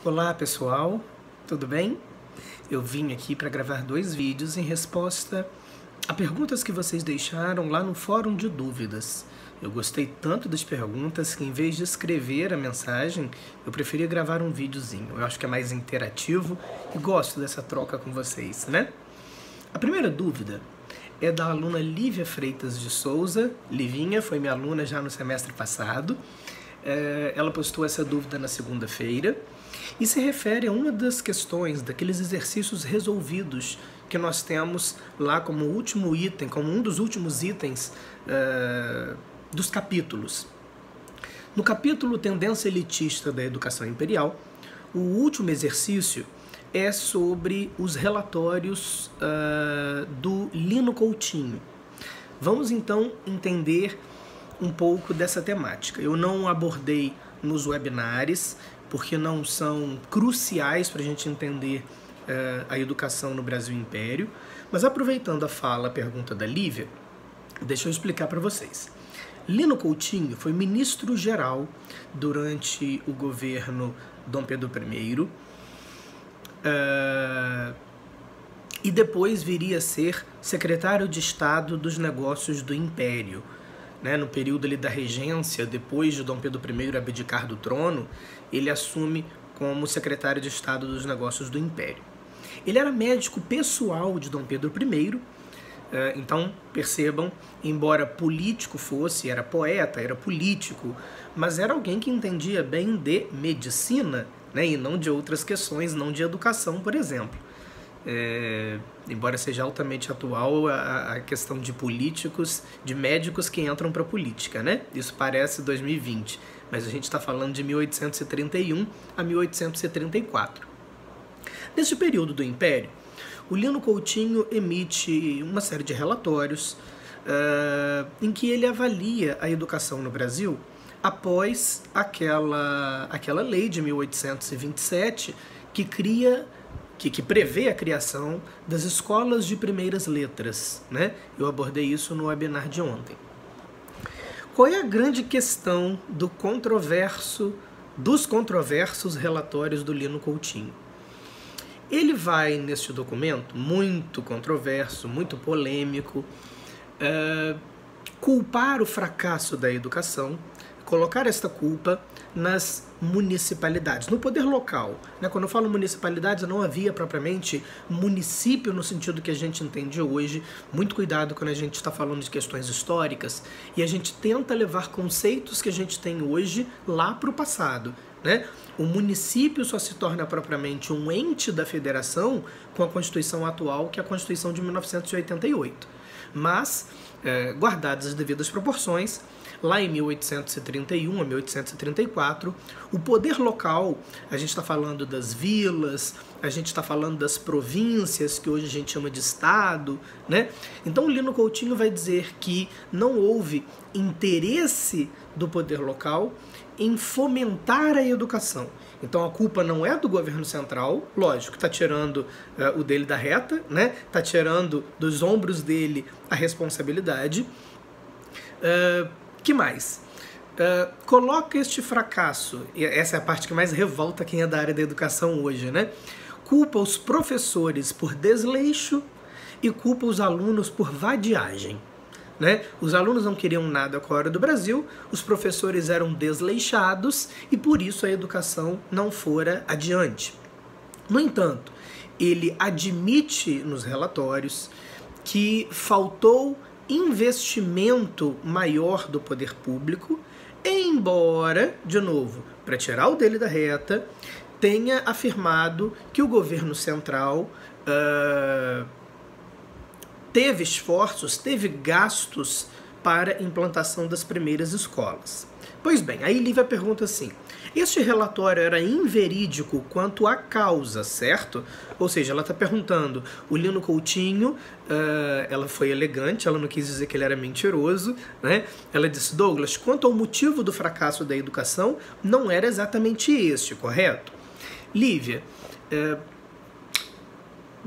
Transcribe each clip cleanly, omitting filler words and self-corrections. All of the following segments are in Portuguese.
Olá pessoal, tudo bem? Eu vim aqui para gravar 2 vídeos em resposta a perguntas que vocês deixaram lá no fórum de dúvidas. Eu gostei tanto das perguntas que, em vez de escrever a mensagem, eu preferi gravar um videozinho. Eu acho que é mais interativo e gosto dessa troca com vocês, né? A primeira dúvida é da aluna Lívia Freitas de Souza. Livinha foi minha aluna já no semestre passado. Ela postou essa dúvida na segunda-feira e se refere a uma das questões daqueles exercícios resolvidos que nós temos lá como último item, como um dos últimos itens dos capítulos. No capítulo Tendência Elitista da Educação Imperial, o último exercício é sobre os relatórios do Lino Coutinho. Vamos então entender um pouco dessa temática. Eu não abordei nos webinars, porque não são cruciais para a gente entender a educação no Brasil Império, mas aproveitando a pergunta da Lívia, deixa eu explicar para vocês. Lino Coutinho foi ministro-geral durante o governo Dom Pedro I, e depois viria a ser secretário de Estado dos Negócios do Império. No período ali da regência, depois de Dom Pedro I abdicar do trono, ele assume como secretário de Estado dos Negócios do Império. Ele era médico pessoal de Dom Pedro I, então percebam, embora político fosse, era poeta, era político, mas era alguém que entendia bem de medicina, e não de outras questões, não de educação, por exemplo. Embora seja altamente atual a questão de políticos, de médicos que entram para a política, Isso parece 2020, mas a gente está falando de 1831 a 1834. Nesse período do Império, o Lino Coutinho emite uma série de relatórios em que ele avalia a educação no Brasil após aquela lei de 1827 que prevê a criação das escolas de primeiras letras, Eu abordei isso no webinar de ontem. Qual é a grande questão dos controversos relatórios do Lino Coutinho? Ele vai, neste documento, muito controverso, muito polêmico, culpar o fracasso da educação, colocar esta culpa nas municipalidades, no poder local. Quando eu falo municipalidades, não havia propriamente município no sentido que a gente entende hoje. Muito cuidado quando a gente está falando de questões históricas e a gente tenta levar conceitos que a gente tem hoje lá para o passado. O município só se torna propriamente um ente da federação com a Constituição atual, que é a Constituição de 1988. Mas, guardadas as devidas proporções, lá em 1831 a 1834, o poder local, a gente está falando das vilas, a gente está falando das províncias, que hoje a gente chama de estado, Então o Lino Coutinho vai dizer que não houve interesse do poder local em fomentar a educação. Então a culpa não é do governo central, lógico, está tirando o dele da reta, Está tirando dos ombros dele a responsabilidade. Que mais? Coloca este fracasso, e essa é a parte que mais revolta quem é da área da educação hoje, Culpa os professores por desleixo e culpa os alunos por vadiagem. Os alunos não queriam nada com a hora do Brasil, os professores eram desleixados e por isso a educação não fora adiante. No entanto, ele admite nos relatórios que faltou investimento maior do poder público, embora, de novo, para tirar o dele da reta, tenha afirmado que o governo central teve esforços, teve gastos para a implantação das primeiras escolas. Pois bem, aí Lívia pergunta assim: este relatório era inverídico quanto à causa, certo? Ou seja, ela está perguntando, o Lino Coutinho, ela foi elegante, ela não quis dizer que ele era mentiroso, Ela disse: Douglas, quanto ao motivo do fracasso da educação, não era exatamente este, correto? Lívia,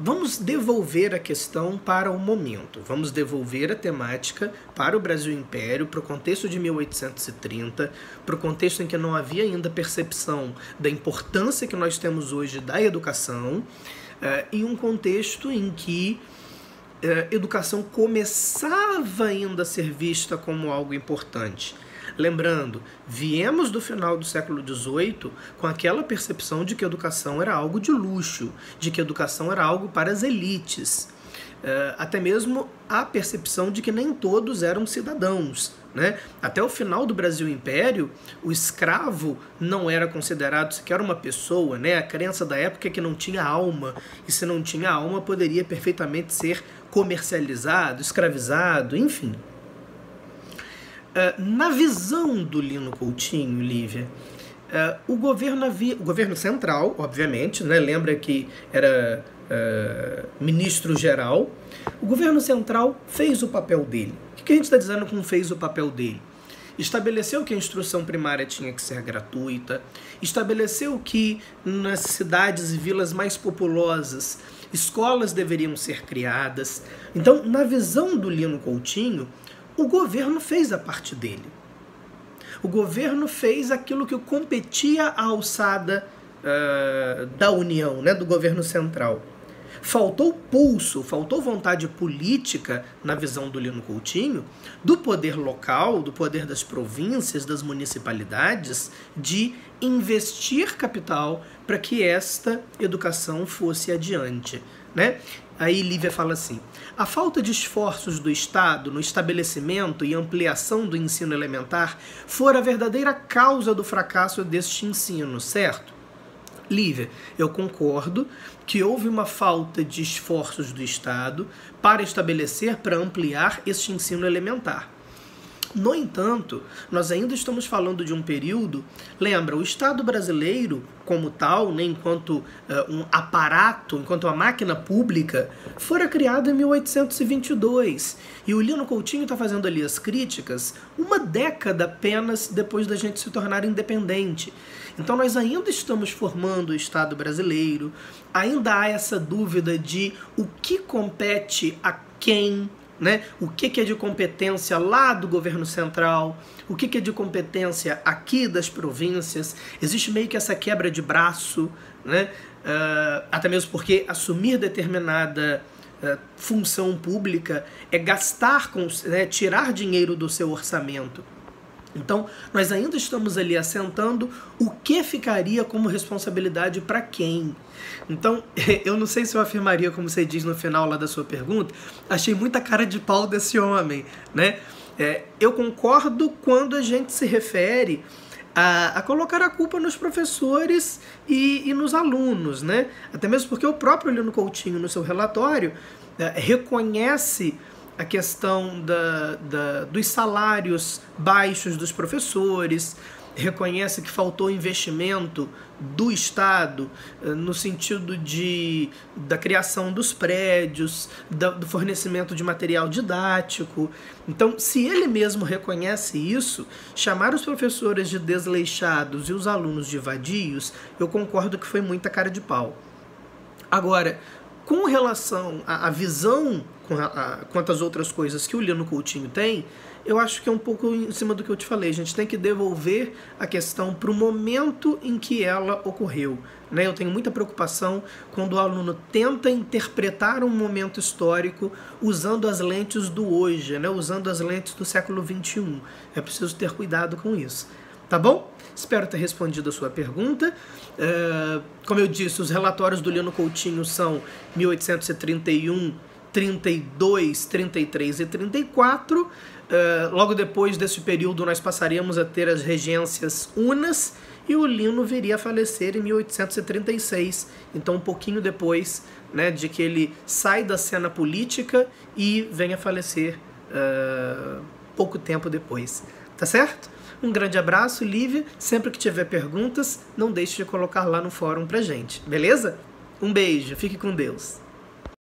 vamos devolver a questão para o momento, vamos devolver a temática para o Brasil Império, para o contexto de 1830, para o contexto em que não havia ainda percepção da importância que nós temos hoje da educação, e um contexto em que educação começava ainda a ser vista como algo importante. Lembrando, viemos do final do século XVIII com aquela percepção de que educação era algo de luxo, de que educação era algo para as elites. Até mesmo a percepção de que nem todos eram cidadãos, né? Até o final do Brasil Império, o escravo não era considerado sequer uma pessoa, né? A crença da época é que não tinha alma, e se não tinha alma poderia perfeitamente ser comercializado, escravizado, enfim. Na visão do Lino Coutinho, Lívia, o governo central, obviamente, né, lembra que era ministro-geral, o governo central fez o papel dele. O que a gente está dizendo com fez o papel dele? Estabeleceu que a instrução primária tinha que ser gratuita, estabeleceu que nas cidades e vilas mais populosas escolas deveriam ser criadas. Então, na visão do Lino Coutinho, o governo fez a parte dele. O governo fez aquilo que competia à alçada da União, né, do governo central. Faltou pulso, faltou vontade política, na visão do Lino Coutinho, do poder local, do poder das províncias, das municipalidades, de investir capital para que esta educação fosse adiante, né? Aí Lívia fala assim: a falta de esforços do Estado no estabelecimento e ampliação do ensino elementar fora a verdadeira causa do fracasso deste ensino, certo? Lívia, eu concordo que houve uma falta de esforços do Estado para estabelecer, para ampliar este ensino elementar. No entanto, nós ainda estamos falando de um período, lembra, o Estado brasileiro como tal, né, enquanto um aparato, enquanto uma máquina pública, fora criado em 1822. E o Lino Coutinho está fazendo ali as críticas uma década apenas depois da gente se tornar independente. Então nós ainda estamos formando o Estado brasileiro, ainda há essa dúvida de o que compete a quem, né? O que é de competência lá do governo central, o que é de competência aqui das províncias. Existe meio que essa quebra de braço, né? Até mesmo porque assumir determinada função pública é gastar, né, tirar dinheiro do seu orçamento. Então, nós ainda estamos ali assentando o que ficaria como responsabilidade para quem. Então, eu não sei se eu afirmaria, como você diz no final lá da sua pergunta, achei muita cara de pau desse homem, né? Eu concordo quando a gente se refere a colocar a culpa nos professores e nos alunos, né? Até mesmo porque o próprio Lino Coutinho, no seu relatório, reconhece a questão dos salários baixos dos professores, reconhece que faltou investimento do Estado no sentido da criação dos prédios, do fornecimento de material didático. Então, se ele mesmo reconhece isso, chamar os professores de desleixados e os alunos de vadios, eu concordo que foi muita cara de pau. Agora, com relação à visão quanto às outras coisas que o Lino Coutinho tem, eu acho que é um pouco em cima do que eu te falei. A gente tem que devolver a questão para o momento em que ela ocorreu, né? Eu tenho muita preocupação quando o aluno tenta interpretar um momento histórico usando as lentes do hoje, né? Usando as lentes do século XXI. É preciso ter cuidado com isso. Tá bom? Espero ter respondido a sua pergunta. Como eu disse, os relatórios do Lino Coutinho são 1831, 32, 33 e 34. Logo depois desse período nós passaríamos a ter as regências unas e o Lino viria a falecer em 1836, então um pouquinho depois, né, de que ele sai da cena política e venha a falecer pouco tempo depois. Tá certo? Um grande abraço, Lívia. Sempre que tiver perguntas, não deixe de colocar lá no fórum pra gente, beleza? Um beijo, fique com Deus.